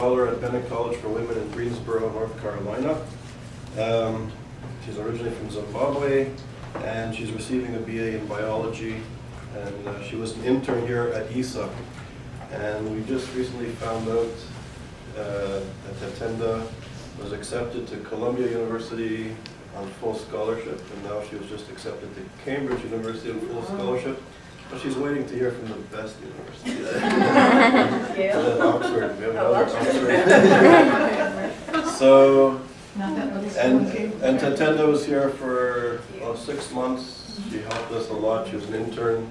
Scholar at Bennett College for Women in Greensboro, North Carolina. She's originally from Zimbabwe, and she's receiving a BA in biology, and she was an intern here at YIISA. And we just recently found out that Tatenda was accepted to Columbia University on full scholarship, and now she was just accepted to Cambridge University on full scholarship. But she's waiting to hear from the best university. Oxford. We have another Oxford. So, and Tatenda was here for 6 months. She helped us a lot. She was an intern,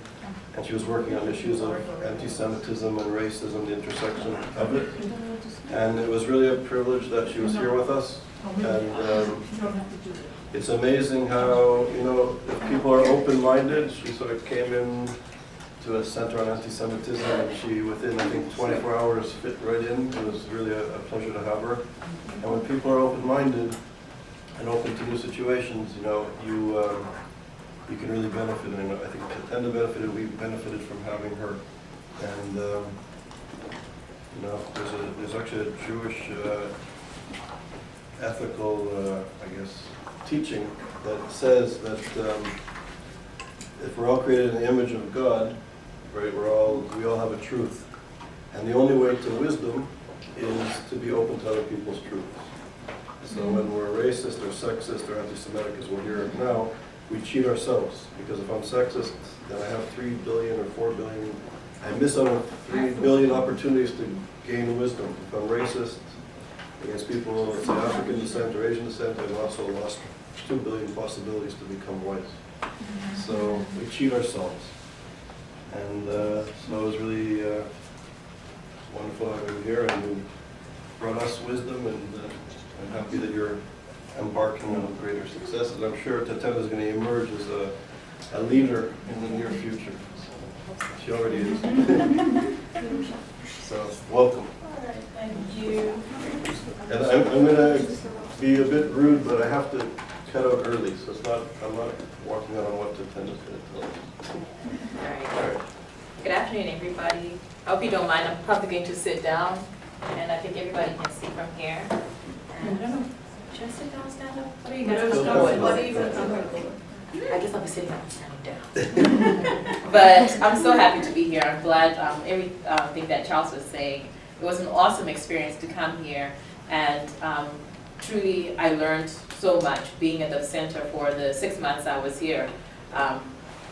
and she was working on issues of anti-Semitism and racism, the intersection of it. And it was really a privilege that she was here with us. And it's amazing how, you know, if people are open-minded, she sort of came in to a center on anti-Semitism, and she, within, I think, 24 hours, fit right in. It was really a pleasure to have her. And when people are open-minded and open to new situations, you know, you can really benefit. And I think Tatenda benefited, we benefited from having her. And, you know, there's actually a Jewish ethical, I guess, teaching that says that if we're all created in the image of God, right, we all have a truth, and the only way to wisdom is to be open to other people's truths. So when we're racist or sexist or anti-Semitic, as we'll hear now, we cheat ourselves, because if I'm sexist, then I have 3 billion or 4 billion. I miss out on 3 billion opportunities to gain wisdom. If I'm racist against people, let's say African descent or Asian descent, I've also lost 2 billion possibilities to become wise. So we cheat ourselves. And so it was really wonderful having you here, and you brought us wisdom, and I'm happy that you're embarking on greater successes. I'm sure Tatenda is going to emerge as a leader in the near future. She already is. So welcome. All right, thank you. And I'm going to be a bit rude, but I have to cut out early, so I'm not walking out on what Tatenda is going to tell us. All right. Good afternoon, everybody. I hope you don't mind. I'm probably going to sit down, and I think everybody can see from here. And I don't know, should I sit down, stand up? What are you guys doing? What are you guys doing? I guess I'll be sitting down and standing down. But I'm so happy to be here. I'm glad everything that Charles was saying. It was an awesome experience to come here, and truly I learned so much being at the center for the 6 months I was here.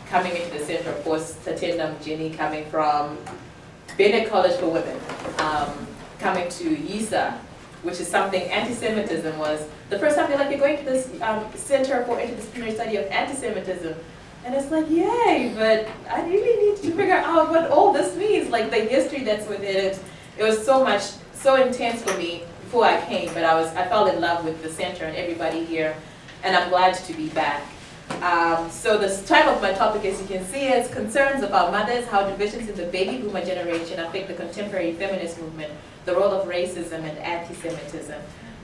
Coming into the center, of course, Tatenda, Mujeni, coming from Bennett College for Women, coming to YIISA, which is something, anti-Semitism was, the first time they're like, you're going to this Center for Interdisciplinary Study of Anti-Semitism. And it's like, yay, but I really need to figure out what all this means, like the history that's within it. It was so intense for me before I came, but I fell in love with the center and everybody here, and I'm glad to be back. So the title of my topic, as you can see, is Concerns about Mothers, How Divisions in the Baby Boomer Generation Affect the Contemporary Feminist Movement, the Role of Racism and Anti-Semitism.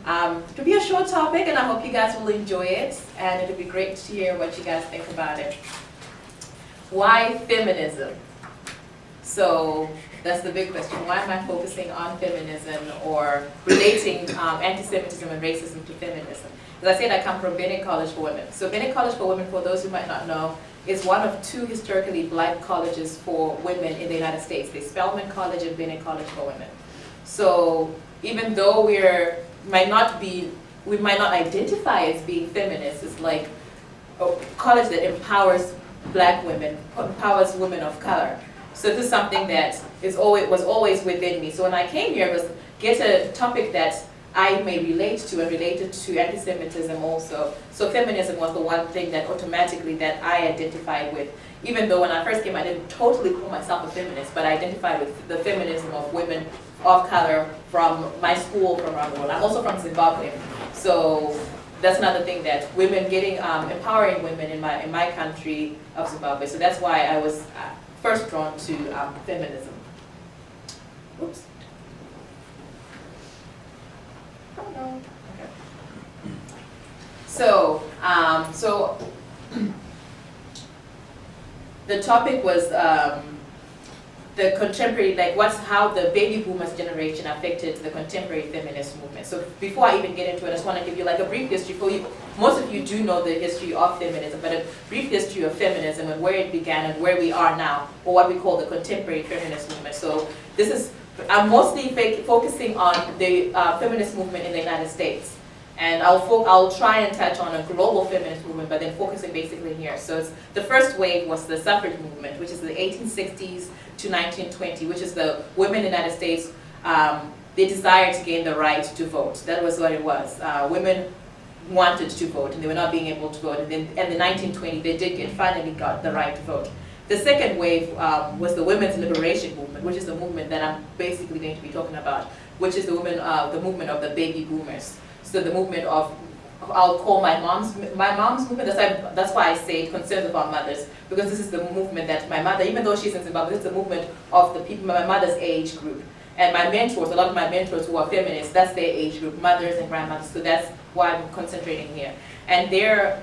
It'll be a short topic, and I hope you guys will enjoy it, and it'll be great to hear what you guys think about it. Why feminism? So that's the big question. Why am I focusing on feminism or relating anti-Semitism and racism to feminism? As I said, I come from Bennett College for Women. So Bennett College for Women, for those who might not know, is one of 2 historically black colleges for women in the United States. There's Spelman College and Bennett College for Women. So even though we might not identify as being feminists, it's like a college that empowers black women, empowers women of color. So this is something that was always within me. So when I came here, it was get a topic that I may relate to and related to anti-Semitism also. So feminism was the one thing that automatically that I identified with. Even though when I first came, I didn't totally call myself a feminist, but I identified with the feminism of women of color from my school, from around the world. I'm also from Zimbabwe. So that's another thing, that women getting, empowering women in my country of Zimbabwe. So that's why I was first drawn to feminism. Oops. Oh no. Okay. So the topic was the contemporary, like how the baby boomers generation affected the contemporary feminist movement. So before I even get into it, I just want to give you like a brief history for you. Most of you do know the history of feminism, but a brief history of feminism and where it began and where we are now, or what we call the contemporary feminist movement. So this is, I'm mostly focusing on the feminist movement in the United States. And I'll try and touch on a global feminist movement, but then focusing basically here. So the first wave was the suffrage movement, which is the 1860s to 1920, which is the women in the United States, they desired to gain the right to vote. That was what it was. Women wanted to vote, and they were not being able to vote. And then in the 1920s, they finally got the right to vote. The second wave was the women's liberation movement, which is the movement that I'm basically going to be talking about, which is the movement of the baby boomers. So the movement of, I'll call my mom's movement, that's why I say it concerns of our mothers, because this is the movement that my mother, even though she's in Zimbabwe, this is the movement of the people, my mother's age group. And my mentors, a lot of my mentors who are feminists, that's their age group, mothers and grandmothers, so that's why I'm concentrating here. And their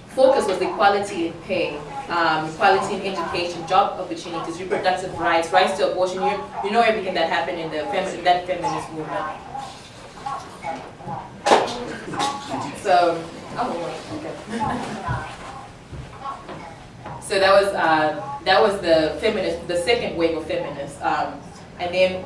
focus was equality in pay, equality in education, job opportunities, reproductive rights, rights to abortion. You know everything that happened in that feminist movement. So, so that was the second wave of feminists, and then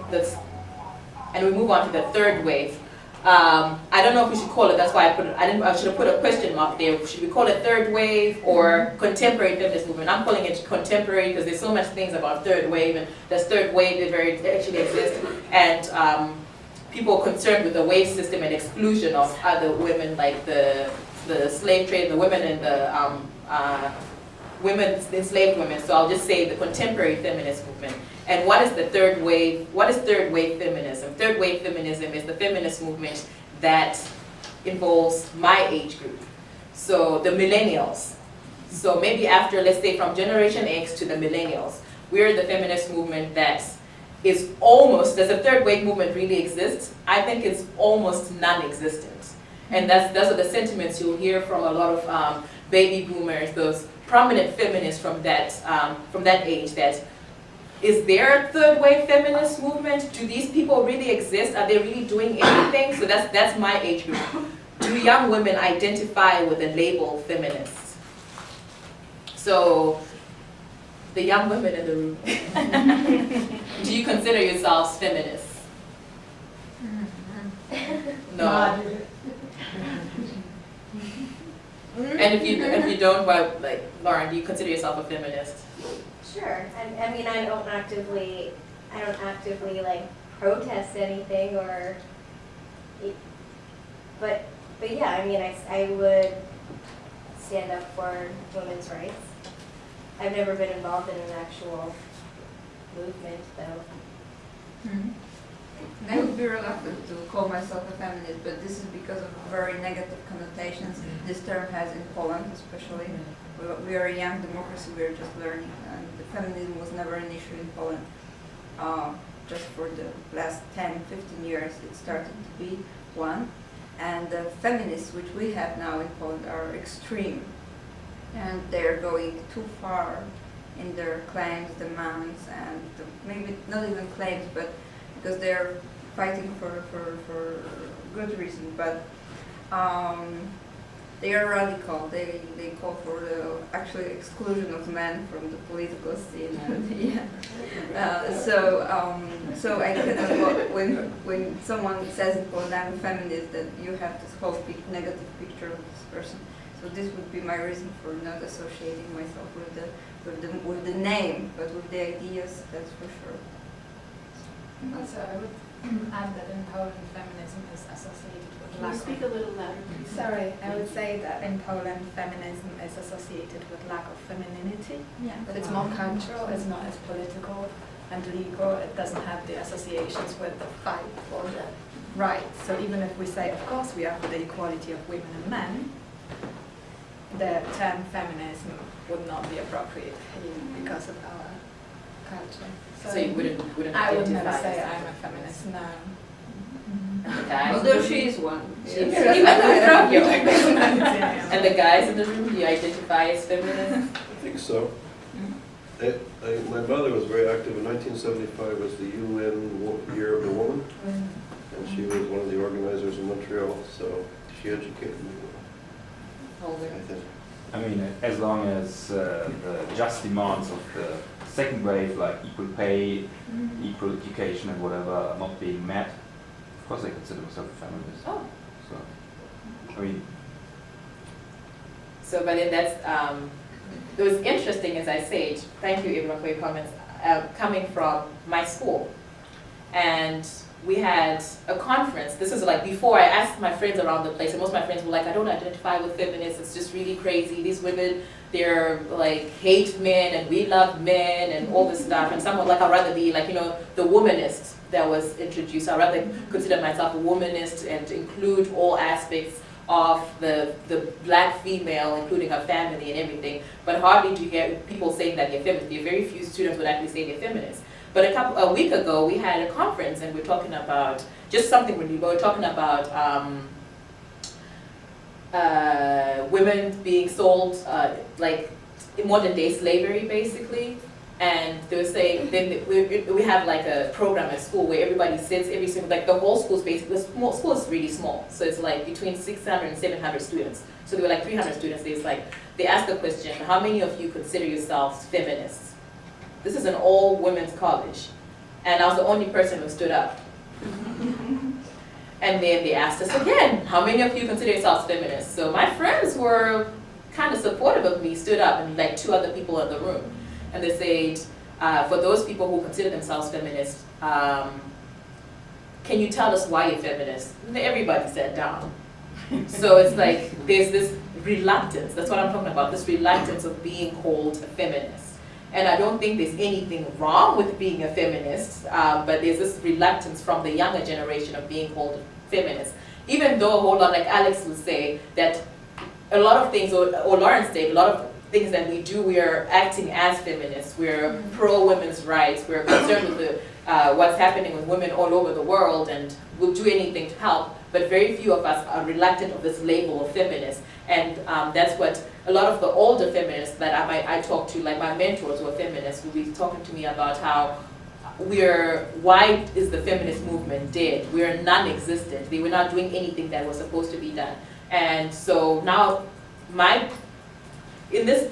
and we move on to the third wave. I don't know if we should call it. That's why I should have put a question mark there. Should we call it third wave or contemporary feminist movement? I'm calling it contemporary because there's so much things about third wave, and there's third wave that actually exists, and people concerned with the wave system and exclusion of other women, like the slave trade, the women and the enslaved women. So I'll just say the contemporary feminist movement. And what is the third wave? What is third wave feminism? Third wave feminism is the feminist movement that involves my age group. So the millennials. So maybe after, let's say from Generation X to the millennials, we're the feminist movement that is almost, does a third wave movement really exist? I think it's almost non-existent. And those are the sentiments you'll hear from a lot of baby boomers, those prominent feminists from that age. That is there a third wave feminist movement? Do these people really exist? Are they really doing anything? So that's my age group. Do young women identify with the label feminists? So the young women in the room, do you consider yourselves feminists? No. And if you don't, well, like Lauren, do you consider yourself a feminist? Sure. I mean, I don't actively like protest anything but yeah, I mean, I would stand up for women's rights. I've never been involved in an actual movement, though. Mm-hmm. I would be reluctant to call myself a feminist, but this is because of very negative connotations this term has in Poland, especially. We are a young democracy, we are just learning, and the feminism was never an issue in Poland. Just for the last 10, 15 years it started to be one. And the feminists which we have now in Poland are extreme, and they're going too far in their claims, demands, and maybe not even claims, but because they're fighting for good reason, but they are radical. They call for the actually exclusion of men from the political scene. And, yeah. So I cannot, when someone says in Poland I'm a feminist, that you have this whole negative picture of this person. So this would be my reason for not associating myself with the name, but with the ideas, that's for sure. Also, I would add that in Poland, feminism is associated with Can you speak a little louder, please? Sorry, I would say that in Poland, feminism is associated with lack of femininity. Yeah. It's more cultural, it's not as political and legal. It doesn't have the associations with the fight for the rights. So even if we say, of course, we are for the equality of women and men, the term feminism would not be appropriate because of our culture. So you wouldn't I would never identify say as I'm a feminist, no. And the guys, Although she is one. and the guys in the room, do you identify as feminine? I think so. My mother was very active. In 1975 was the UN Year of the Woman, and she was one of the organizers in Montreal, so she educated me, I think. I mean, as long as the just demands of the second wave, like equal pay, equal education and whatever, are not being met, of course I consider myself a feminist. Oh. So, I mean, So, but then that's, it was interesting, as I said, thank you everyone for your comments, coming from my school. And we had a conference. This was like before I asked my friends around the place, and most of my friends were like, I don't identify with feminists, it's just really crazy. These women, they're like hate men and we love men and all this stuff. And some were like, I'd rather be like, you know, the womanist that was introduced. I'd rather consider myself a womanist and include all aspects of the black female, including her family and everything. But hardly do you hear people saying that they're feminists. There are very few students would actually say they're feminists. But a week ago, we had a conference and we're talking about just something really, but we're talking about women being sold, like in modern day slavery, basically. And they were saying, then we have like a program at school where everybody sits, every single, like the whole school is basically, the school is really small. So it's like between 600 and 700 students. So there were like 300 students. They asked the question, how many of you consider yourselves feminists? This is an all women's college. And I was the only person who stood up. And then they asked us again, how many of you consider yourselves feminists? So my friends were kind of supportive of me, stood up, and like 2 other people in the room. And they said, for those people who consider themselves feminists, can you tell us why you're feminist? And everybody sat down. So it's like, there's this reluctance, that's what I'm talking about, this reluctance of being called a feminist. And I don't think there's anything wrong with being a feminist, but there's this reluctance from the younger generation of being called a feminist. Even though a whole lot, like Alex would say, that a lot of things, or Lawrence said, a lot of things that we do, we are acting as feminists. We're pro-women's rights. We're concerned with what's happening with women all over the world, and we'll do anything to help. But very few of us are reluctant of this label of feminist. And that's what a lot of the older feminists that I talk to, like my mentors who are feminists, will be talking to me about how why is the feminist movement dead? We're non-existent. They were not doing anything that was supposed to be done. And so now, in this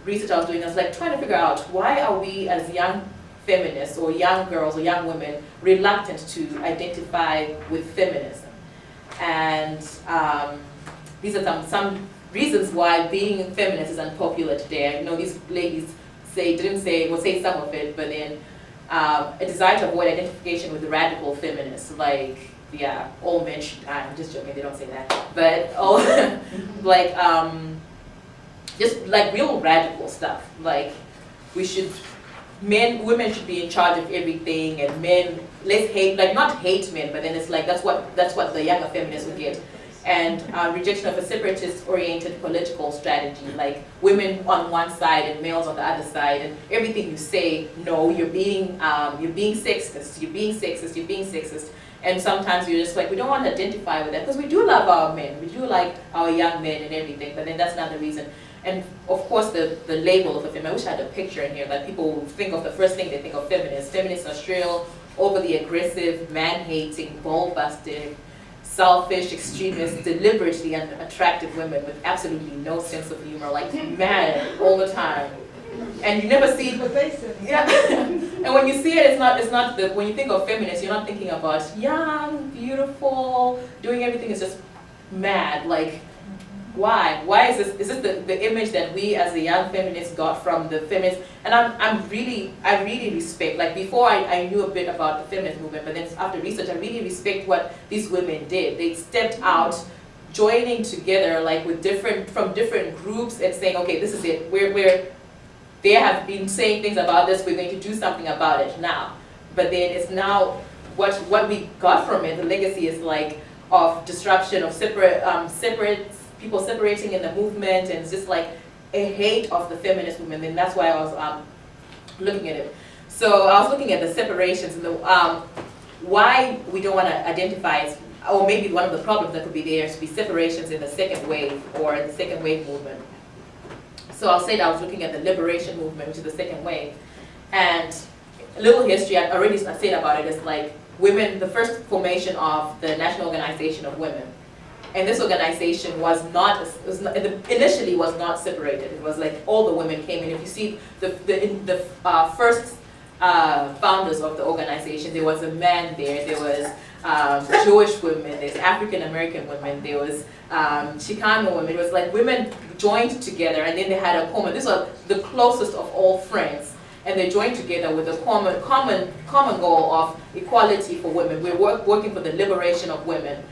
research I was doing, I was like trying to figure out, why are we as young feminists or young girls or young women reluctant to identify with feminism? And these are some reasons why being a feminist is unpopular today. I know these ladies will say some of it, but then a desire to avoid identification with radical feminists, like, yeah, all men should, I'm just joking, they don't say that, but like, just like real radical stuff, like women should be in charge of everything, and men, let's hate, like not hate men, but then it's like, that's what the younger feminists would get. And rejection of a separatist-oriented political strategy, like women on one side and males on the other side, and everything you say, no, you're being sexist, you're being sexist, you're being sexist. And sometimes you're just like, we don't want to identify with that, because we do love our men, we do like our young men and everything, but then that's not the reason. And of course the label of a feminist, I wish I had a picture in here, that people think of, the first thing they think of feminists. Feminists are shrill, overly aggressive, man-hating, ball-busting, selfish, extremist, deliberately unattractive women with absolutely no sense of humor, like mad all the time. And you never see it. Yeah. And when you see it, when you think of feminists, you're not thinking about young, beautiful, doing everything is just mad. Like, why? Why is this? Is this the image that we as the young feminists got from the feminists? And I really respect, like before I knew a bit about the feminist movement, but then after research, I really respect what these women did. They stepped out, joining together, like from different groups, and saying, okay, this is it. They have been saying things about this, we're going to do something about it now. But then it's now, what we got from it, the legacy is like of disruption, of people separating in the movement, and it's just like a hate of the feminist movement. And that's why I was looking at it. So I was looking at the separations and why we don't want to identify, or maybe one of the problems that could be there is to be separations in the second wave or the second wave movement. So I'll say that I was looking at the liberation movement, which is the second wave. And a little history, I already said about it, is like women, the first formation of the National Organization of Women. And this organization initially was not separated. It was like all the women came in. If you see the first founders of the organization, there was a man there was Jewish women, there's African American women, there was Chicano women. It was like women joined together, and then they had a common, these are the closest of all friends, and they joined together with a common goal of equality for women. We're working for the liberation of women.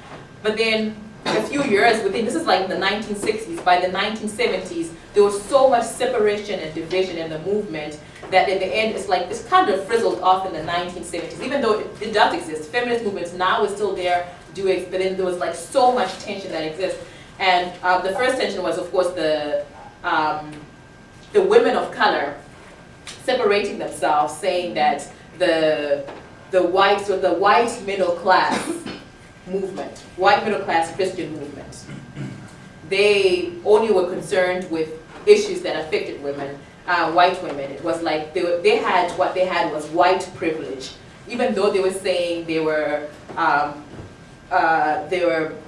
But then a few years within, this is like the 1960s, by the 1970s, there was so much separation and division in the movement that in the end, it's kind of frizzled off in the 1970s. Even though it does exist, feminist movements now is still there, but then there was like so much tension that exists. And the first tension was, of course, the women of color separating themselves, saying that the white middle class movement, white middle class Christian movement, they only were concerned with issues that affected women, white women. It was like what they had was white privilege, even though they were saying they were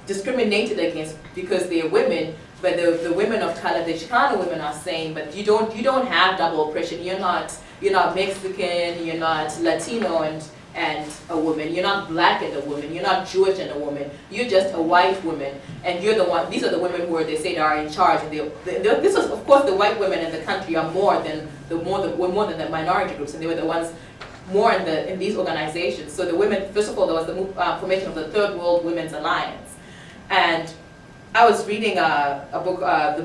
discriminated against because they're women. But the women of color, the Chicano women, are saying, but you don't have double oppression. You're not Mexican, you're not Latino and a woman. You're not black and a woman. You're not Jewish and a woman. You're just a white woman, and you're the one. These are the women who they say they are in charge. And this is, of course, the white women in the country are more than the minority groups, and they were the ones more in these organizations. So the women, first of all, there was the formation of the Third World Women's Alliance, and I was reading a book,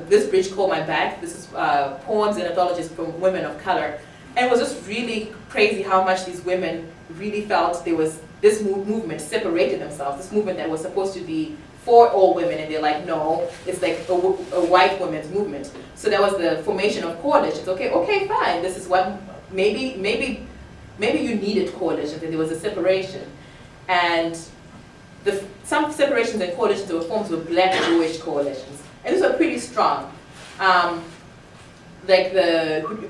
This Bridge Called My Back. This is poems and anthologies from women of color. And it was just really crazy how much these women really felt there was this movement separated themselves, this movement that was supposed to be for all women, and they're like, no, it's like a white women's movement. So that was the formation of coalitions. Okay, fine, this is what, maybe you needed coalitions, and there was a separation. And some separations and coalitions were formed with black Jewish coalitions. And these were pretty strong. You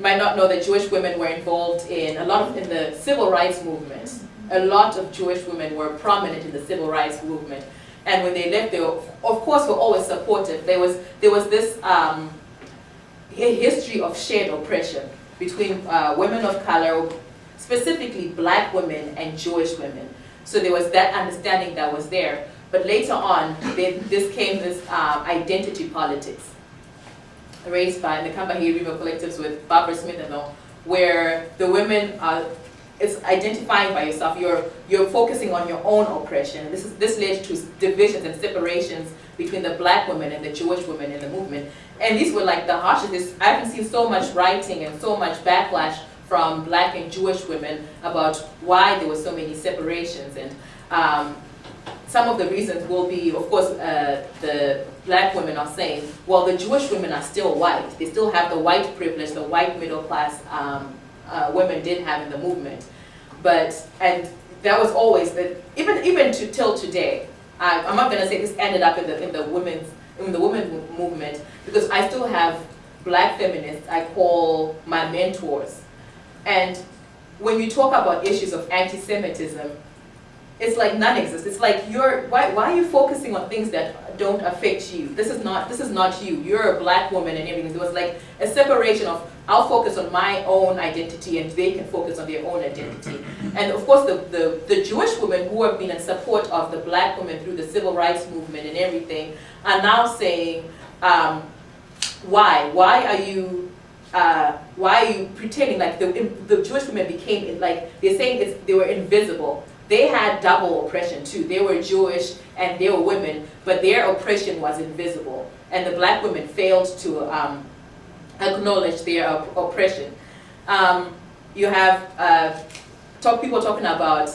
might not know that Jewish women were involved in the civil rights movement. A lot of Jewish women were prominent in the civil rights movement. And when they left, they were, of course, were always supportive. There was this history of shared oppression between women of color, specifically black women and Jewish women. So there was that understanding that was there. But later on, this identity politics raised by the Combahee River collectives with Barbara Smith and all, where the women it's identifying by yourself. You're focusing on your own oppression. This led to divisions and separations between the black women and the Jewish women in the movement. And these were like the harshest. I haven't seen so much writing and so much backlash from black and Jewish women about why there were so many separations. And some of the reasons will be, of course, the black women are saying, well, the Jewish women are still white. They still have the white privilege, the white middle class women did have in the movement. And that was always, even till today, I'm not going to say this ended up in the women movement, because I still have black feminists I call my mentors. And when you talk about issues of anti-Semitism, it's like non-existent. It's like why are you focusing on things that don't affect you? This is not you. You're a black woman and everything. There was like a separation of, I'll focus on my own identity and they can focus on their own identity. And of course the Jewish women who have been in support of the black women through the civil rights movement and everything are now saying, why are you pretending like the Jewish women became, like, they're saying they were invisible. They had double oppression too. They were Jewish and they were women, but their oppression was invisible. And the black women failed to acknowledge their oppression. You have people talking about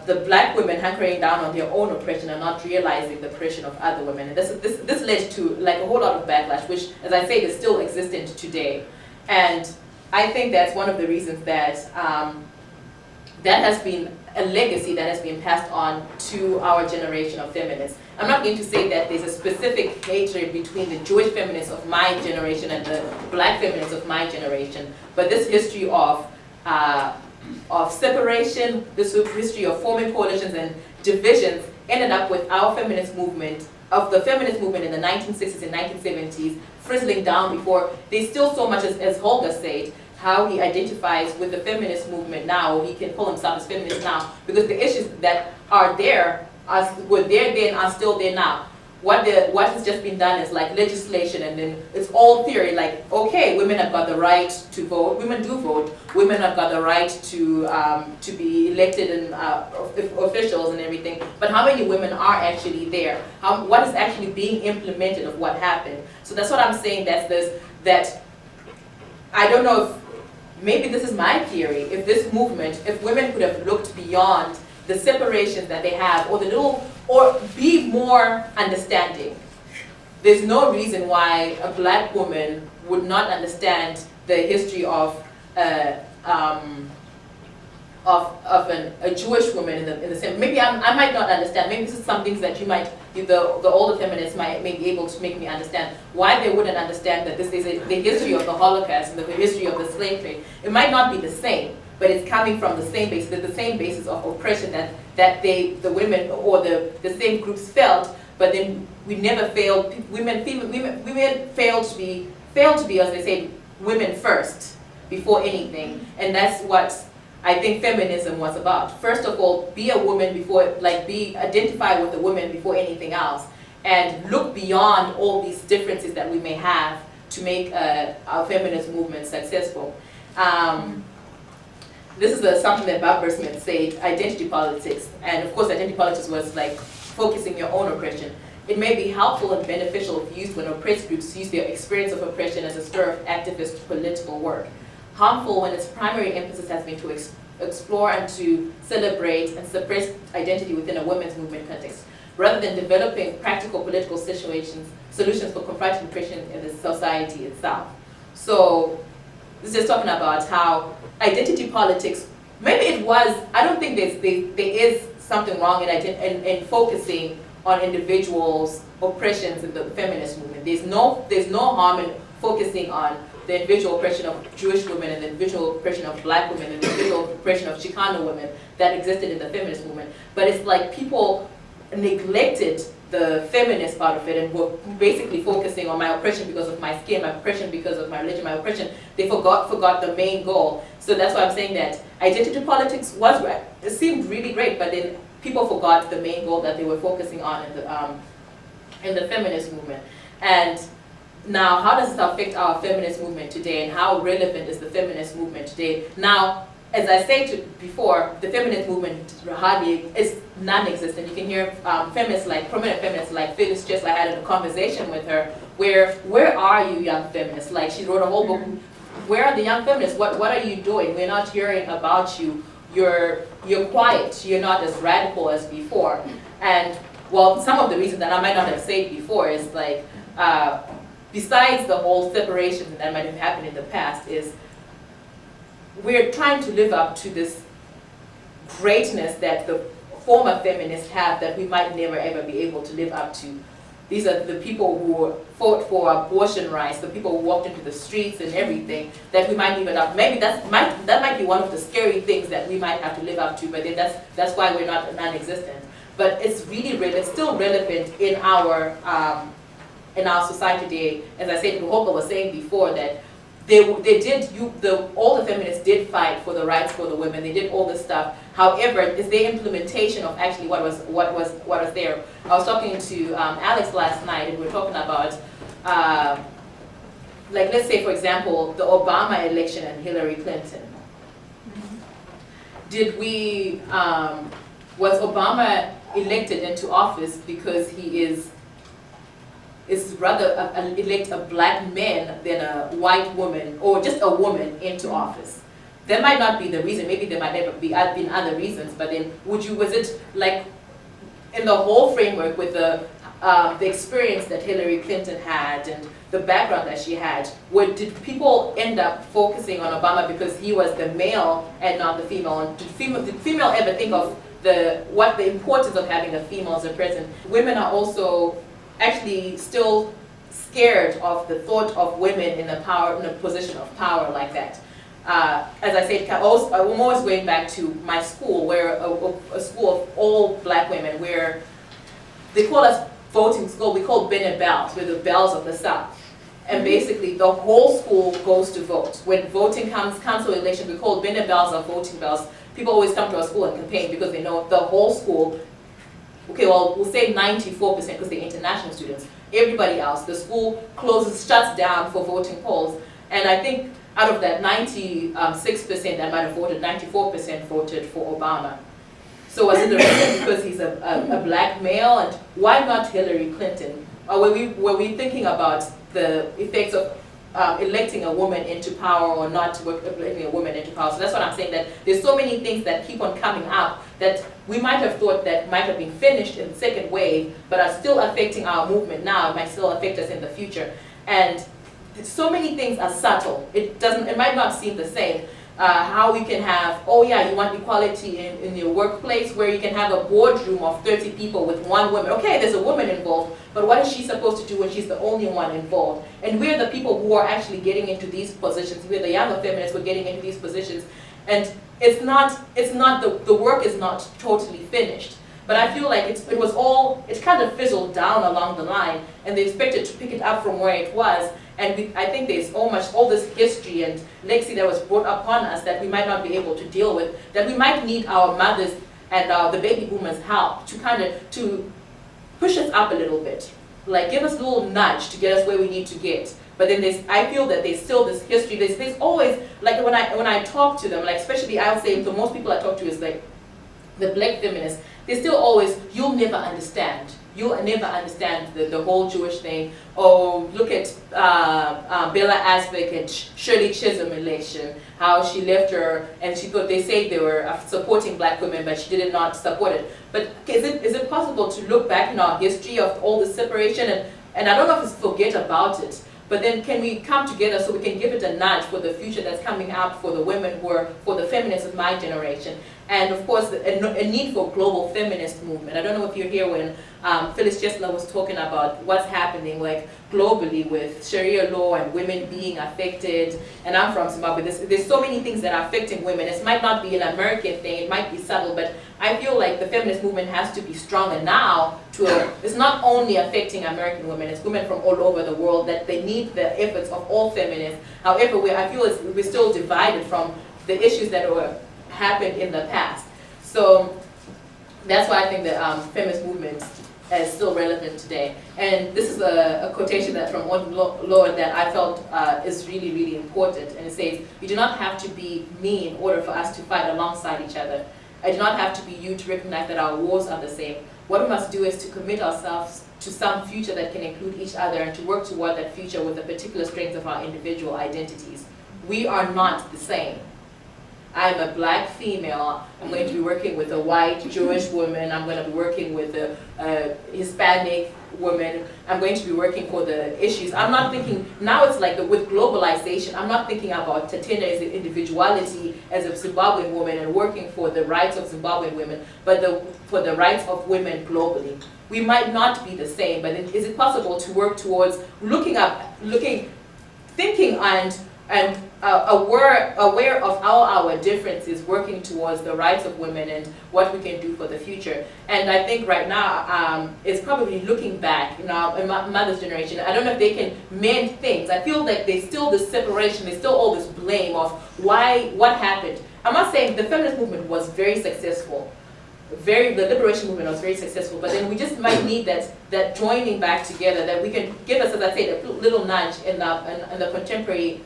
the black women hunkering down on their own oppression and not realizing the oppression of other women. And this led to like a whole lot of backlash, which, as I say, is still existent today. And I think that's one of the reasons that that has been a legacy that has been passed on to our generation of feminists. I'm not going to say that there's a specific hatred between the Jewish feminists of my generation and the black feminists of my generation, but this history of separation, this history of forming coalitions and divisions ended up with our feminist movement, of the feminist movement in the 1960s and 1970s, frizzling down before. There's still so much, as Holger said, how he identifies with the feminist movement now, or he can call himself as feminist now, because the issues that are there, were there then, are still there now. What has just been done is like legislation, and then it's all theory, like, okay, women have got the right to vote, women do vote, women have got the right to be elected and officials and everything, but how many women are actually there? What is actually being implemented of what happened? So that's what I'm saying, that I don't know if, maybe this is my theory, if this movement, if women could have looked beyond the separations that they have, or be more understanding. There's no reason why a black woman would not understand the history of a Jewish woman in the same. Maybe I might not understand. Maybe this is some things that the older feminists may be able to make me understand. Why they wouldn't understand that this is the history of the Holocaust and the history of the slave trade. It might not be the same, but it's coming from the same basis of oppression that the women or the same groups felt, but then we never failed. Women failed to be, as they say, women first before anything, and that's what I think feminism was about. First of all, be a woman before, identify with a woman before anything else, and look beyond all these differences that we may have to make our feminist movement successful. This is something that Bob Smith said, identity politics. And of course, identity politics was like focusing your own oppression. It may be helpful and beneficial if used when oppressed groups use their experience of oppression as a spur of activist political work. Harmful when its primary emphasis has been to explore and to celebrate and suppress identity within a women's movement context, rather than developing practical political solutions for confronting oppression in the society itself. So this is just talking about how identity politics, maybe it was, I don't think there is something wrong in focusing on individuals' oppressions in the feminist movement. There's no harm in focusing on the individual oppression of Jewish women and the individual oppression of black women and the individual oppression of Chicano women that existed in the feminist movement. But it's like people neglected the feminist part of it and were basically focusing on my oppression because of my skin, my oppression because of my religion, my oppression. They forgot the main goal. So that's why I'm saying that identity politics was right. It seemed really great, but then people forgot the main goal that they were focusing on in the feminist movement. And now, how does this affect our feminist movement today, and how relevant is the feminist movement today? Now, as I said before, the feminist movement hardly is non-existent. You can hear feminists prominent feminists like Phyllis Chesler. I had a conversation with her where are you young feminists? Like, she wrote a whole book. Where are the young feminists? What are you doing? We're not hearing about you. You're quiet. You're not as radical as before. And well, some of the reasons that I might not have said before is like, besides the whole separation that might have happened in the past, is we're trying to live up to this greatness that the former feminists have that we might never ever be able to live up to. These are the people who fought for abortion rights, the people who walked into the streets and everything, that we might even up. Maybe that might be one of the scary things that we might have to live up to, but then that's why we're not non-existent. But it's really it's still relevant in our society today. As I said, Hope was saying before, that all the feminists did fight for the rights for the women. They did all this stuff. However, it's their implementation of actually what was there. I was talking to Alex last night, and we were talking about, like, let's say for example, the Obama election and Hillary Clinton. Was Obama elected into office because he is rather elect a black man than a white woman, or just a woman into office? That might not be the reason. Maybe there might have been other reasons, but then was it like in the whole framework with the the experience that Hillary Clinton had and the background that she had, did people end up focusing on Obama because he was the male and not the female? And did female ever think of what the importance of having a female as a president? Women are also actually still scared of the thought of women in a position of power like that. As I said, I'm always going back to my school, where a school of all black women, where they call us voting school. We call Bennett Bells. We're the bells of the South. And basically, the whole school goes to vote. When voting comes, council election, we call Bennett Bells or voting bells. People always come to our school and campaign because they know the whole school. Okay, well, we'll say 94% because they're international students. Everybody else, the school shuts down for voting polls. And I think out of that 96% that might have voted, 94% voted for Obama. So was it the reason because he's a black male? And why not Hillary Clinton? Or were we thinking about the effects of electing a woman into power or not electing a woman into power? So that's what I'm saying, that there's so many things that keep on coming up that we might have thought that might have been finished in the second wave, but are still affecting our movement now, it might still affect us in the future. And so many things are subtle. It might not seem the same. How we can have, oh yeah, you want equality in your workplace, where you can have a boardroom of 30 people with one woman. Okay, there's a woman involved, but what is she supposed to do when she's the only one involved? And we're the people who are actually getting into these positions. We're the younger feminists who are getting into these positions. And the work is not totally finished. But I feel like it kind of fizzled down along the line, and they expected to pick it up from where it was. And I think there's almost all this history and legacy that was brought upon us that we might not be able to deal with, that we might need our mothers and the baby boomers' help to push us up a little bit. Like, give us a little nudge to get us where we need to get. But then I feel that there's still this history. There's always, like when I talk to them, like especially I'll say the most people I talk to is like the black feminists, they still always, you'll never understand. You'll never understand the whole Jewish thing. Oh, look at Bella Asbeck and Shirley Chisholm election, how she left her, and she thought, they say they were supporting black women, but she did not support it. But is it possible to look back in our history of all the separation, and I don't know if it's forget about it, but then can we come together so we can give it a nudge for the future that's coming up for the women for the feminists of my generation. And of course, a need for global feminist movement. I don't know if you're here when Phyllis Chesler was talking about what's happening like globally with Sharia law and women being affected. And I'm from Zimbabwe. There's so many things that are affecting women. It might not be an American thing, it might be subtle, but I feel like the feminist movement has to be stronger now. It's not only affecting American women, it's women from all over the world, that they need the efforts of all feminists. However, I feel we're still divided from the issues that happened in the past. So that's why I think the feminist movement is still relevant today. And this is a quotation from one Lord that I felt is really, really important. And it says, "You do not have to be me in order for us to fight alongside each other. I do not have to be you to recognize that our wars are the same. What we must do is to commit ourselves to some future that can include each other and to work toward that future with the particular strengths of our individual identities. We are not the same. I'm a black female, I'm going to be working with a white Jewish woman, I'm going to be working with a Hispanic woman, I'm going to be working for the issues." I'm not thinking, now it's like with globalization, I'm not thinking about Tatenda as an individuality as a Zimbabwean woman and working for the rights of Zimbabwean women, but for the rights of women globally. We might not be the same, but is it possible to work towards thinking and aware of all our differences, working towards the rights of women and what we can do for the future. And I think right now it's probably looking back in my mother's generation. I don't know if they can mend things. I feel like there's still this separation, there's still all this blame of what happened. I'm not saying the feminist movement was very successful. The liberation movement was very successful, but then we just might need that joining back together, that we can give us, as I said, a little nudge in the contemporary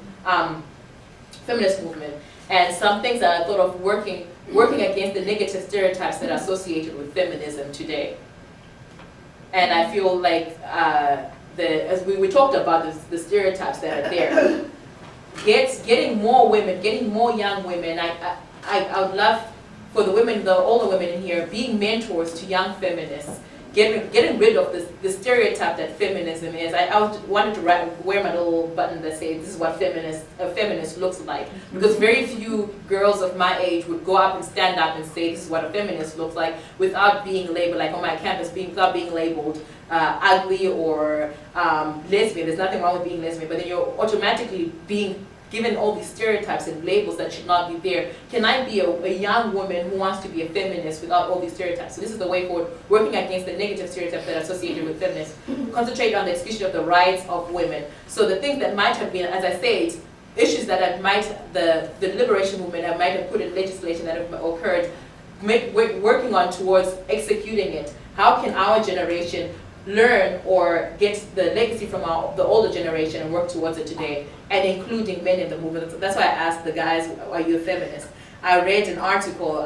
feminist movement. And some things that I thought of working against the negative stereotypes that are associated with feminism today. And I feel like as we talked about the stereotypes that are there, getting more women, getting more young women. I would love for the women, the older women in here, being mentors to young feminists, getting rid of the stereotype that feminism is. Wanted to wear my little button that says this is what a feminist looks like, because very few girls of my age would go up and stand up and say this is what a feminist looks like without being labeled, like on my campus, without being labeled ugly or lesbian. There's nothing wrong with being lesbian, but then you're automatically being given all these stereotypes and labels that should not be there. Can I be a young woman who wants to be a feminist without all these stereotypes? So this is the way forward, working against the negative stereotypes that are associated with feminists. Concentrate on the execution of the rights of women. So the things that might have been, as I said, issues that the liberation movement might have put in legislation that have occurred, working on towards executing it. How can our generation learn or get the legacy from the older generation and work towards it today, and including men in the movement? That's why I asked the guys, are you a feminist? I read an article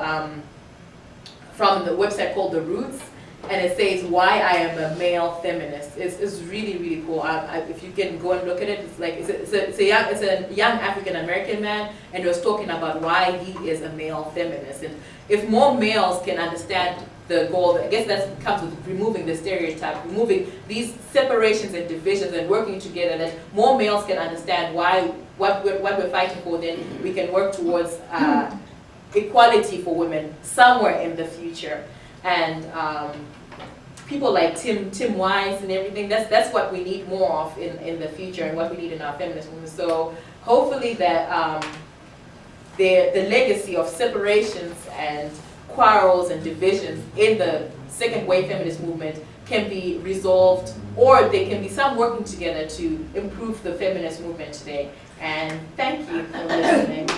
from the website called The Roots, and it says why I am a male feminist. It's really, really cool. If you can go and look at it, it's like it's a young African American man, and he was talking about why he is a male feminist. And if more males can understand the goal, I guess that comes with removing the stereotype, removing these separations and divisions and working together, that more males can understand what we're fighting for, then we can work towards equality for women somewhere in the future. And people like Tim Wise and everything, that's what we need more of in the future, and what we need in our feminist movement. So hopefully that the legacy of separations and quarrels and divisions in the second wave feminist movement can be resolved, or there can be some working together to improve the feminist movement today. And thank you for listening.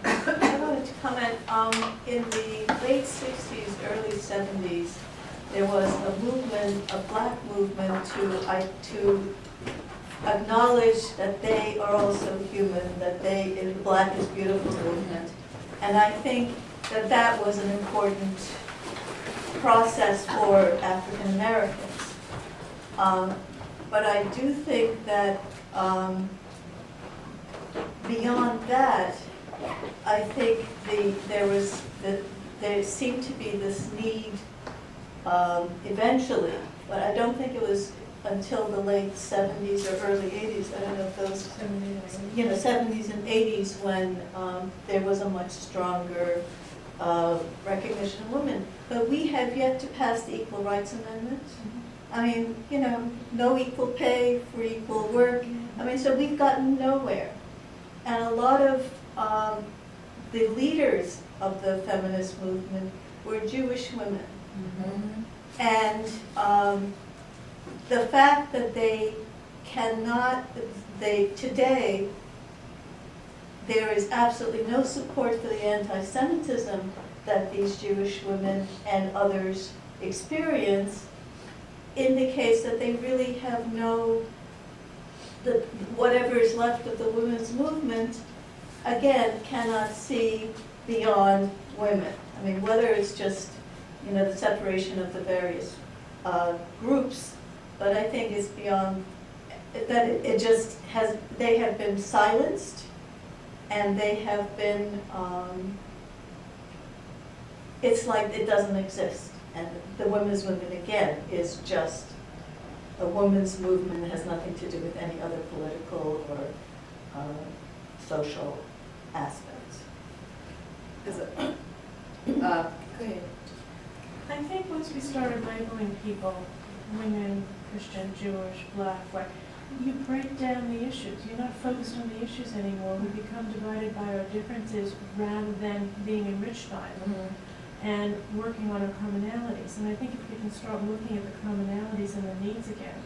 I wanted to comment, in the late 60s, early 70s, there was a movement, a black movement to acknowledge that they are also human, that the Black is Beautiful movement. And I think that that was an important process for African Americans. But I do think that beyond that, I think there seemed to be this need eventually, but I don't think it was until the late 70s or early 80s, I don't know if those, 70s and 80s, when there was a much stronger recognition of women. But we have yet to pass the Equal Rights Amendment. I mean, no equal pay for equal work. I mean, so we've gotten nowhere. And a lot of the leaders of the feminist movement were Jewish women. Mm-hmm. And the fact that today, there is absolutely no support for the anti-Semitism that these Jewish women and others experience, indicates that they really have whatever is left of the women's movement, again, cannot see beyond women. I mean, whether it's just, the separation of the various groups, but I think it's beyond that. It just they have been silenced, and they have been, it's like it doesn't exist. And the women's movement, again, is just a women's movement that has nothing to do with any other political or social aspects. Go ahead. I think once we started labeling people, women, Christian, Jewish, Black, white, you break down the issues. You're not focused on the issues anymore. We become divided by our differences rather than being enriched by them. Mm-hmm. And working on our commonalities. And I think if we can start looking at the commonalities and the needs again,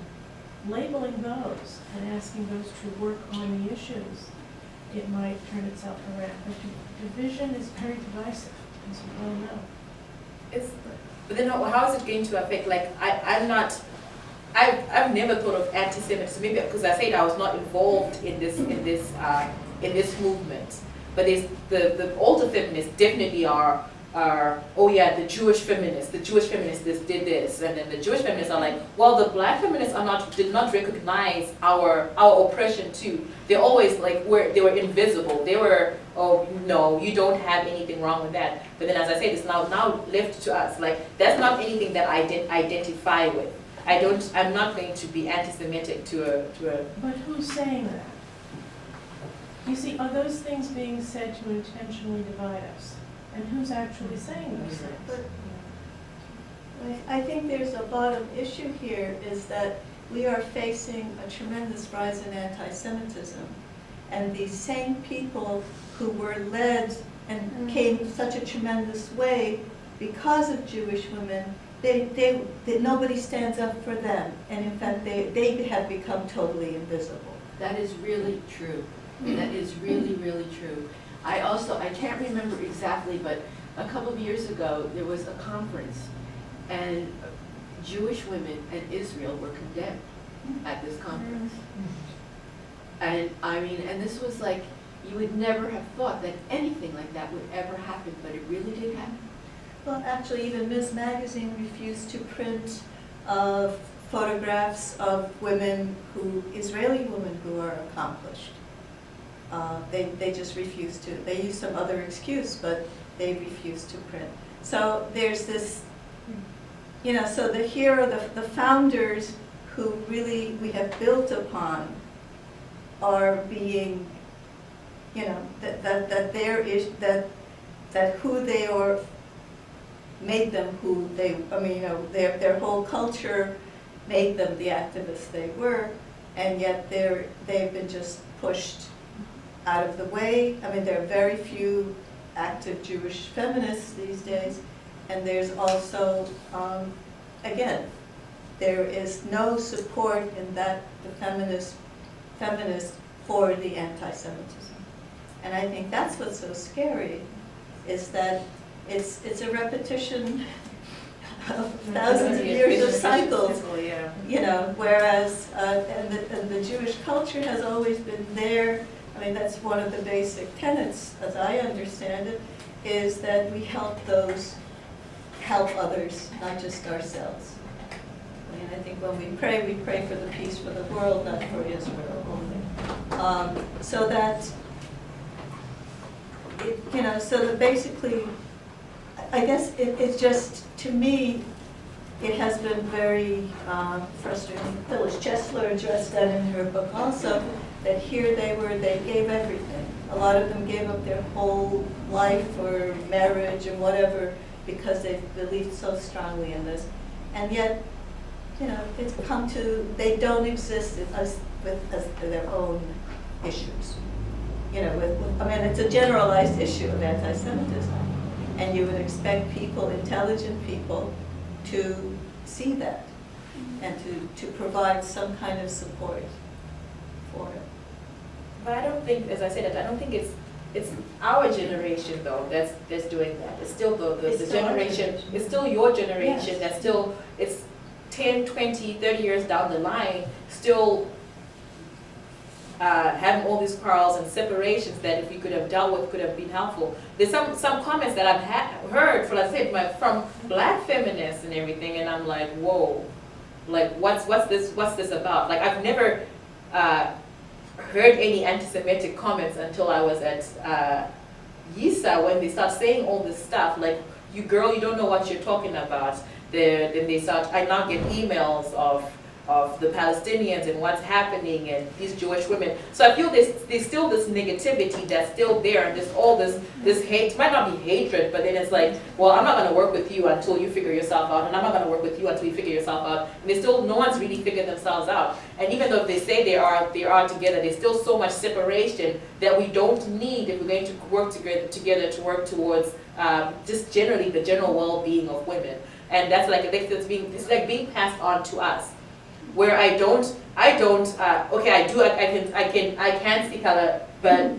labeling those and asking those to work on the issues, it might turn itself around. But division is very divisive, as you well know. But then how is it going to affect, like, I've never thought of anti-Semitism, maybe because I said I was not involved in this movement. But the older feminists definitely are, oh yeah, the Jewish feminists did this, and then the Jewish feminists are like, well, the Black feminists did not recognize our oppression too. They always they were invisible. They were oh, no, you don't have anything wrong with that. But then as I said, it's now left to us. Like, that's not anything that I identify with. I'm not going to be anti-Semitic to a. But who's saying that? You see, are those things being said to intentionally divide us? And who's actually saying those things? But I think there's a bottom issue here is that we are facing a tremendous rise in anti-Semitism. And these same people who were led and came such a tremendous way because of Jewish women, nobody stands up for them. And in fact, they have become totally invisible. That is really true. That is really, really true. I can't remember exactly, but a couple of years ago, there was a conference, and Jewish women and Israel were condemned at this conference. And I mean, and this was like, you would never have thought that anything like that would ever happen, but it really did happen. Well, actually, even Ms. Magazine refused to print photographs of women Israeli women who are accomplished. They just refused to. They used some other excuse, but they refused to print. So there's this, so the hero, the founders who really we have built upon are being, that who they are made them who they, their whole culture made them the activists they were, and yet they've been just pushed out of the way. I mean, there are very few active Jewish feminists these days, and there's also, again, there is no support in that the feminists for the anti-Semitism. And I think that's what's so scary, is that it's a repetition of thousands of years of cycles, whereas, and the Jewish culture has always been there. I mean, that's one of the basic tenets, as I understand it, is that we help others, not just ourselves. I mean, I think when we pray for the peace for the world, not for Israel only. So that, so that basically, I guess it's just, to me, it has been very frustrating. Phyllis Chesler addressed that in her book also, that here they gave everything. A lot of them gave up their whole life or marriage and whatever because they believed so strongly in this. And yet, it's come to, they don't exist as their own issues. It's a generalized issue of anti-Semitism. And you would expect people, intelligent people, to see that and to provide some kind of support for it. But I don't think, as I said, I don't think it's our generation though that's doing that. It's still the generation, it's still your generation, yes. That's still, it's 10, 20, 30 years down the line, still having all these quarrels and separations that if we could have dealt with could have been helpful. There's some comments that I've heard, for let's say, from black feminists and everything, and I'm like, whoa, like what's this about? Like I've never heard any anti-Semitic comments until I was at YIISA, when they start saying all this stuff, like, you girl, you don't know what you're talking about. Then they start, I now get emails of the Palestinians and what's happening and these Jewish women. So I feel there's still this negativity that's still there, and there's all this hate. It might not be hatred, but then it's like, well, I'm not going to work with you until you figure yourself out, and I'm not going to work with you until you figure yourself out. And there's still, no one's really figured themselves out. And even though they say they are together, there's still so much separation that we don't need if we're going to work together to work towards just generally the general well-being of women. And that's like, it's like being passed on to us. Where I can see color, but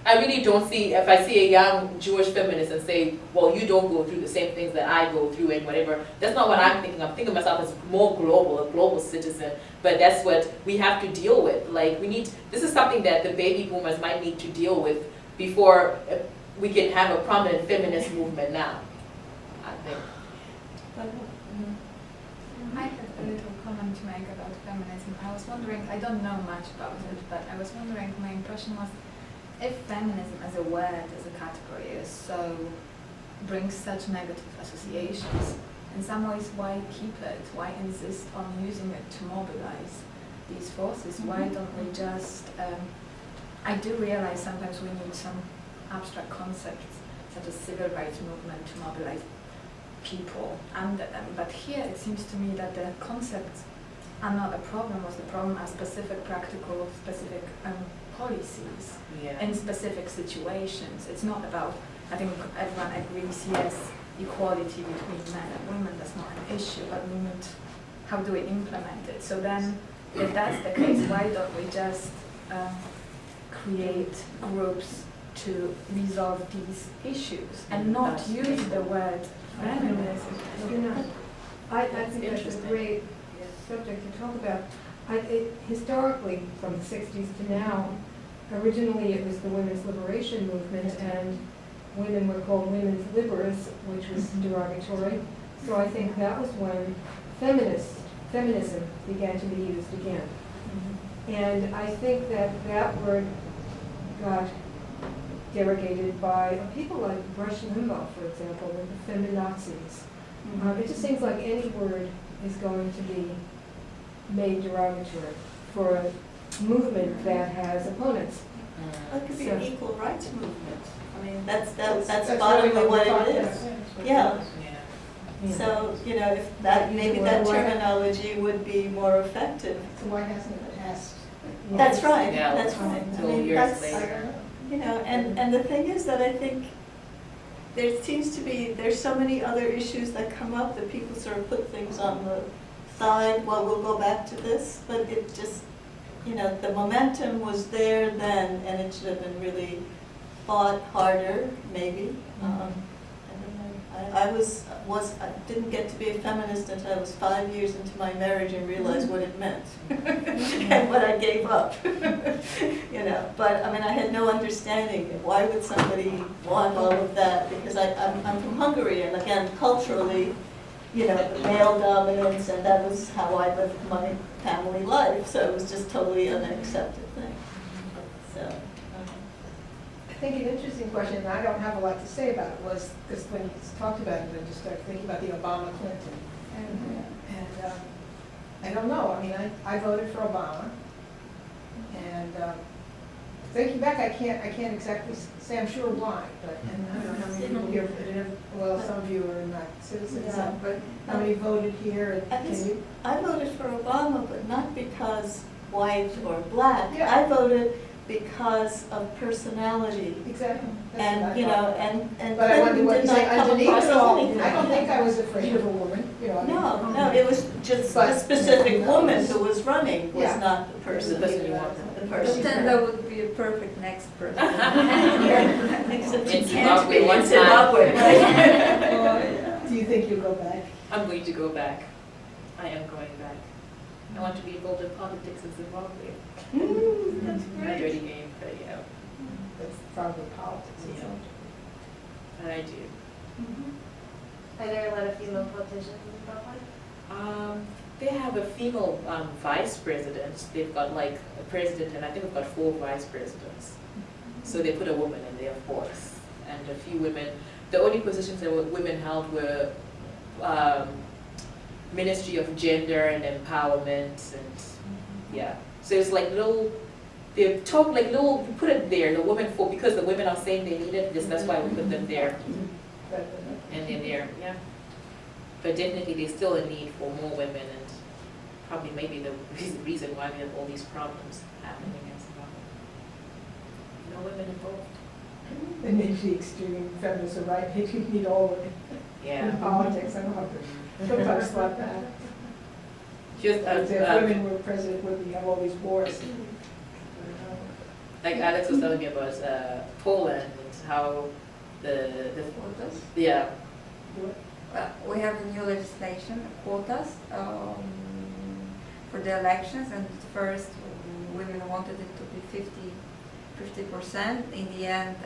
I really don't see, if I see a young Jewish feminist and say, well, you don't go through the same things that I go through and whatever, that's not what I'm thinking. I'm thinking of myself as more global, a global citizen, but that's what we have to deal with. Like, this is something that the baby boomers might need to deal with before we can have a prominent feminist movement now, I think. I have a little comment to make about feminism. I was wondering, I don't know much about it, but I was wondering, my impression was if feminism as a word, as a category, is so brings such negative associations, in some ways, why keep it? Why insist on using it to mobilize these forces? Why don't we just? I do realize sometimes we need some abstract concepts, such as civil rights movement, to mobilize people under them. But here, it seems to me that the concepts are not a problem. Was the problem are specific, practical, specific policies in specific situations. It's not about. I think everyone agrees. Yes, equality between men and women, that's not an issue, but we need, how do we implement it? So then, if that's the case, why don't we just create groups to resolve these issues and not use the word feminism? You know, I think that's a Interesting. great subject to talk about. Historically, from the 60s to now, originally it was the women's liberation movement, and women were called women's liberals, which was derogatory. So I think that was when feminism began to be used again. And I think that that word got derogated by people like Rush Limbaugh, for example, with the feminazis. It just seems like any word is going to be made derogatory for a movement that has opponents. It could be So- an equal rights movement. I mean, that's really bottomly what we're it talking is. about. Yeah, Yeah. so, you know, if that, maybe that terminology would be more effective. So why hasn't it passed? That's right, Yeah, that's right. I until mean, years that's, later. you know, and the thing is that I think there seems to be, there's so many other issues that come up that people sort of put things on the side, well, we'll go back to this, but it just, you know, the momentum was there then, and it should have been really fought harder, maybe. I didn't get to be a feminist until I was 5 years into my marriage and realized what it meant and what I gave up. You know, but I mean, I had no understanding. Why would somebody want all of that? Because I'm from Hungary, and again, culturally, you know, male dominance, and that was how I lived my family life. So it was just totally an unaccepted thing. So. I think an interesting question, and I don't have a lot to say about it, was because when you talked about it, I just started thinking about the Obama-Clinton. And I don't know, I mean, I voted for Obama. And thinking back, I can't exactly say I'm sure why, but, and I don't know how many people here, well, some of you are not citizens, Yeah. but how many voted here, and can you? I voted for Obama, but not because white or black. Yeah. I voted because of personality. Exactly. That's what And, I you thought. know, and But I wonder Clinton what did you say not come underneath across it as all. anything. I don't think I was afraid of a woman, you know. I mean, No, it was just But- a specific woman who was running, was Yeah. not the person. The person you wanted. The person. Tatenda would be a perfect next person. Except In you can't Zimbabwe be one in Zimbabwe. Do you think you'll go back? I'm going to go back. I am going back. I want to be involved in politics in Zimbabwe. That's A great. dirty game, but yeah, That's probably politics, isn't it? but I do. Are there a lot of female politicians in Zimbabwe? They have a female vice president. They've got like a president, and I think we've got 4 vice presidents. So they put a woman in there, of course, and a few women. The only positions that women held were Ministry of Gender and Empowerment, and yeah. So it's like little. They talk like little. We put it there. The women for because the women are saying they need it. That's why we put them there, But, and they're there. Yeah. But definitely, there's still a need for more women, and probably maybe the reason why we have all these problems happening in Zimbabwe. No women involved. and maybe the extreme feminists are right, maybe we need all women in Yeah. politics, I don't know. Sometimes thought that. Just If women were president, would we have all these wars? like Alex was telling me about Poland and how the yeah. We have a new legislation, quotas, for the elections, and at first women wanted it to be 50%. In the end,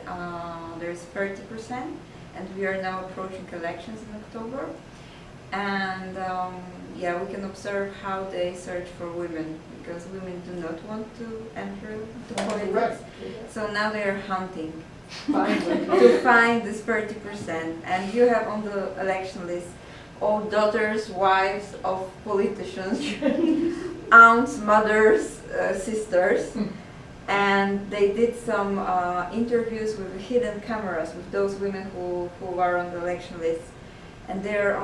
there's 30%, and we are now approaching elections in October. And yeah, we can observe how they search for women, because women do not want to enter the politics. So now they are hunting to find this 30%. And you have on the election list all daughters, wives of politicians, aunts, mothers, sisters. And they did some interviews with hidden cameras with those women who are on the election list. And they're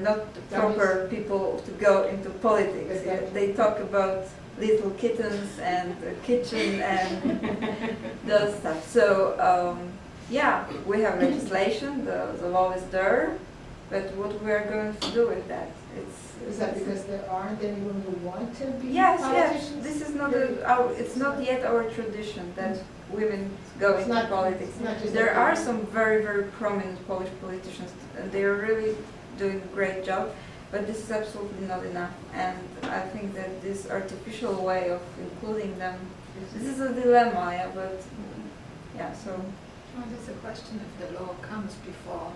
not the proper people to go into politics. They talk about little kittens and the kitchen and those stuff. So yeah, we have legislation, the law is there, but what we are going to do with that? Is that because there aren't any women who want to be yes, politicians? yes. This is not it's not yet our tradition that women go It's into not- politics. it's not just There that are women- some very, very prominent Polish politicians, and they are really doing a great job, but this is absolutely not enough. And I think that this artificial way of including them, this is a dilemma, yeah, but yeah, so. Well, there's a question if the law comes before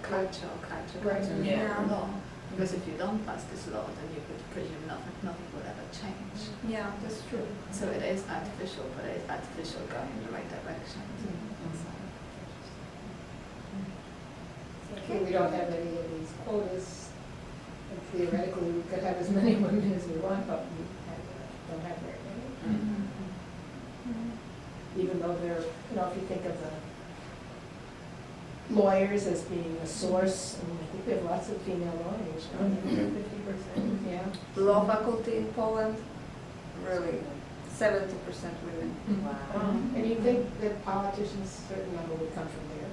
culture or culture Right. comes before Yeah. law. Because if you don't pass this law, then you could presume nothing will ever change. Yeah, that's true. So it is artificial, but it is artificial going in the right direction. If we don't have any of these quotas, and theoretically, we could have as many women as we want, but we don't have very many. Even though they're, if you think of the lawyers as being a source, I think we have lots of female lawyers, 50%, yeah. Law faculty in Poland, really, 70% women. And you think that politicians, a certain number would come from there?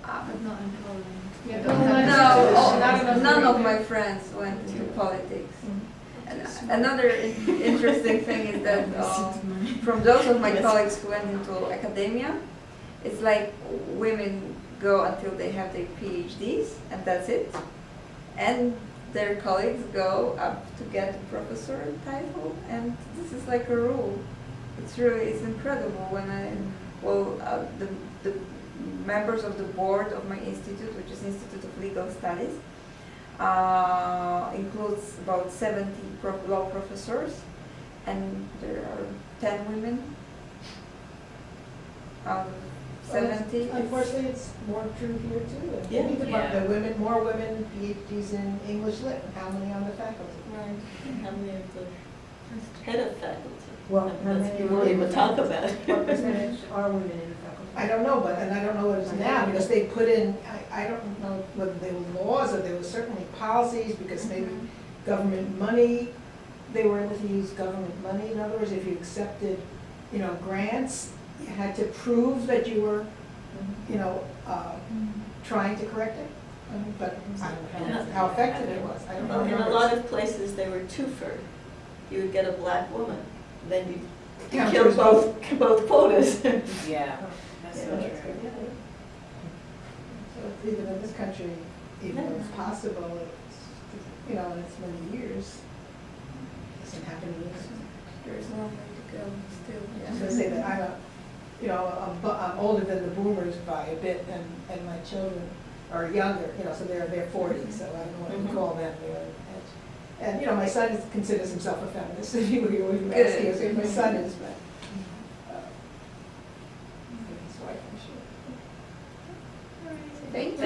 But not in Poland. Yeah, Don't Poland have is- No, not enough none of women. my friends went into politics. And another interesting thing is that from those of my colleagues who went into academia, it's like women go until they have their PhDs and that's it. And their colleagues go up to get a professor title, and this is like a rule. It's incredible when the members of the board of my institute, which is Institute of Legal Studies, includes about 70 law professors, and there are 10 women out of 70. Unfortunately, it's more true here too. And Yeah. we need to put the women, more women PhDs in English lit, and how many on the faculty? Right, how many of the head of faculty? Well, You won't even talk about it. What percentage are women in the faculty? I don't know, and I don't know what it is now, because they put in, I don't know whether there were laws, or there were certainly policies, because maybe government money, they were able to use government money. In other words, if you accepted, grants, you had to prove that you were, trying to correct it. But I don't know how effective it was. I don't know. In a lot of places, they were twofer. You would get a black woman, then you Yeah, kill both quotas. Yeah, that's Yeah, so that's true. good. So even in this country, even though it's possible, it's, in it's many years, it doesn't happen yet. There's a long way to go still. I was gonna say that I'm older than the boomers by a bit, and my children are younger, so they're 40, so I don't know what to call them. And my son considers himself a feminist. If you ask him, my son is, but his wife, I'm sure. Thank you.